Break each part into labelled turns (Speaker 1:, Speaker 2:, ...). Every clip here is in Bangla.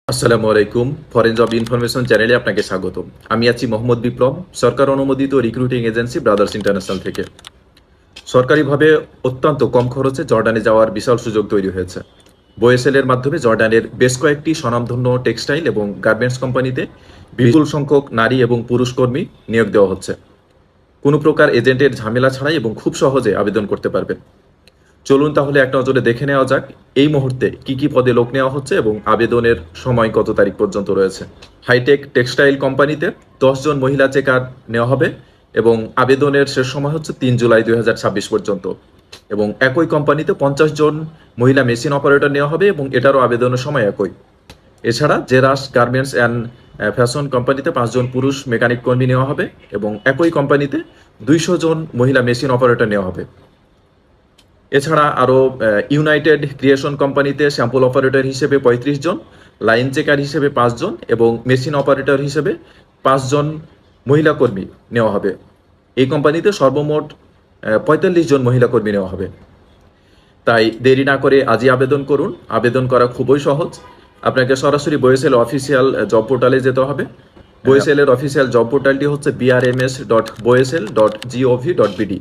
Speaker 1: আসসালামু আলাইকুম। ফরেন জব ইনফরমেশন চ্যানেলে আপনাকে স্বাগতম। আমি আছি মোহাম্মদ বিপ্লব, সরকার অনুমোদিত রিক্রুটিং এজেন্সি ব্রাদার্স ইন্টারন্যাশনাল থেকে। সরকারিভাবে অত্যন্ত কম খরচে জর্ডানে যাওয়ার বিশাল সুযোগ তৈরি হয়েছে। বোয়েসেল এর মাধ্যমে জর্ডানের বেশ কয়েকটি স্বনামধন্য টেক্সটাইল এবং গার্মেন্টস কোম্পানিতে বিপুল সংখ্যক নারী এবং পুরুষ কর্মী নিয়োগ দেওয়া হচ্ছে। কোনো প্রকার এজেন্টের ঝামেলা ছাড়াই এবং খুব সহজে আবেদন করতে পারবেন। চলুন তাহলে এক নজরে দেখে নেওয়া যাক এই মুহূর্তে কি কি পদে লোক নেওয়া হচ্ছে এবং আবেদনের সময় কত তারিখ পর্যন্ত রয়েছে। হাইটেক টেক্সটাইল কোম্পানিতে 10 জন মহিলা চেকার নেওয়া হবে এবং আবেদনের শেষ সময় হচ্ছে 3 জুলাই 2026 পর্যন্ত। এবং একই কোম্পানিতে 50 জন মহিলা মেশিন অপারেটর নেওয়া হবে এবং এটারও আবেদনের সময় একই। এছাড়া জেরাস গার্মেন্টস অ্যান্ড ফ্যাশন কোম্পানিতে 5 জন পুরুষ মেকানিক কর্মী নেওয়া হবে এবং একই কোম্পানিতে 200 জন মহিলা মেশিন অপারেটর নেওয়া হবে। এছাড়া আরও ইউনাইটেড ক্রিয়েশন কোম্পানিতে স্যাম্পল অপারেটর হিসেবে 35 জন, লাইন চেকার হিসেবে 5 জন এবং মেশিন অপারেটর হিসেবে 5 জন মহিলা কর্মী নেওয়া হবে। এই কোম্পানিতে সর্বমোট 45 জন মহিলা কর্মী নেওয়া হবে। তাই দেরি না করে আজই আবেদন করুন। আবেদন করা খুবই সহজ। আপনাকে সরাসরি বোয়েসেল অফিসিয়াল জব পোর্টালে যেতে হবে। বোয়েসেলের অফিসিয়াল জব পোর্টালটি হচ্ছে brms.boesel.gov.bd।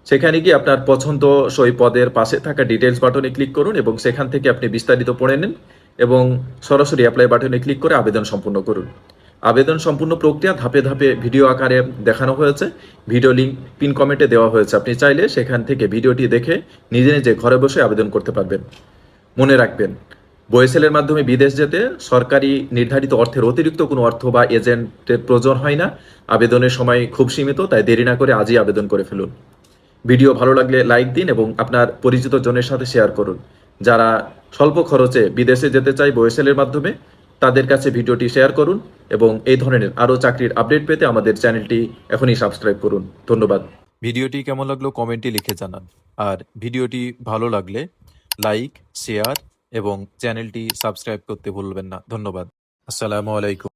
Speaker 1: সেখানে গিয়ে আপনার পছন্দসই পদের পাশে থাকা ডিটেলস বাটনে ক্লিক করুন এবং সেখান থেকে আপনি বিস্তারিত পড়ে নিন এবং সরাসরি অ্যাপ্লাই বাটনে ক্লিক করে আবেদন সম্পূর্ণ করুন। আবেদন সম্পূর্ণ প্রক্রিয়া ধাপে ধাপে ভিডিও আকারে দেখানো হয়েছে। ভিডিও লিঙ্ক পিন কমেন্টে দেওয়া হয়েছে। আপনি চাইলে সেখান থেকে ভিডিওটি দেখে নিজে নিজে ঘরে বসে আবেদন করতে পারবেন। মনে রাখবেন, বোয়েসেলের মাধ্যমে বিদেশ যেতে সরকারি নির্ধারিত অর্থের অতিরিক্ত কোনো অর্থ বা এজেন্টের প্রয়োজন হয় না। আবেদনের সময় খুব সীমিত, তাই দেরি না করে আজই আবেদন করে ফেলুন। ভিডিও ভালো লাগলে লাইক দিন এবং আপনার পরিচিত জনের সাথে শেয়ার করুন। যারা স্বল্প খরচে বিদেশে যেতে চায় বোয়েসেলের মাধ্যমে, তাদের কাছে ভিডিওটি শেয়ার করুন এবং এই ধরনের আরও চাকরির আপডেট পেতে আমাদের চ্যানেলটি এখনই সাবস্ক্রাইব করুন। ধন্যবাদ। ভিডিওটি কেমন লাগলো কমেন্টে লিখে জানান। আর ভিডিওটি ভালো লাগলে লাইক, শেয়ার এবং চ্যানেলটি সাবস্ক্রাইব করতে ভুলবেন না। ধন্যবাদ। আসসালামু আলাইকুম।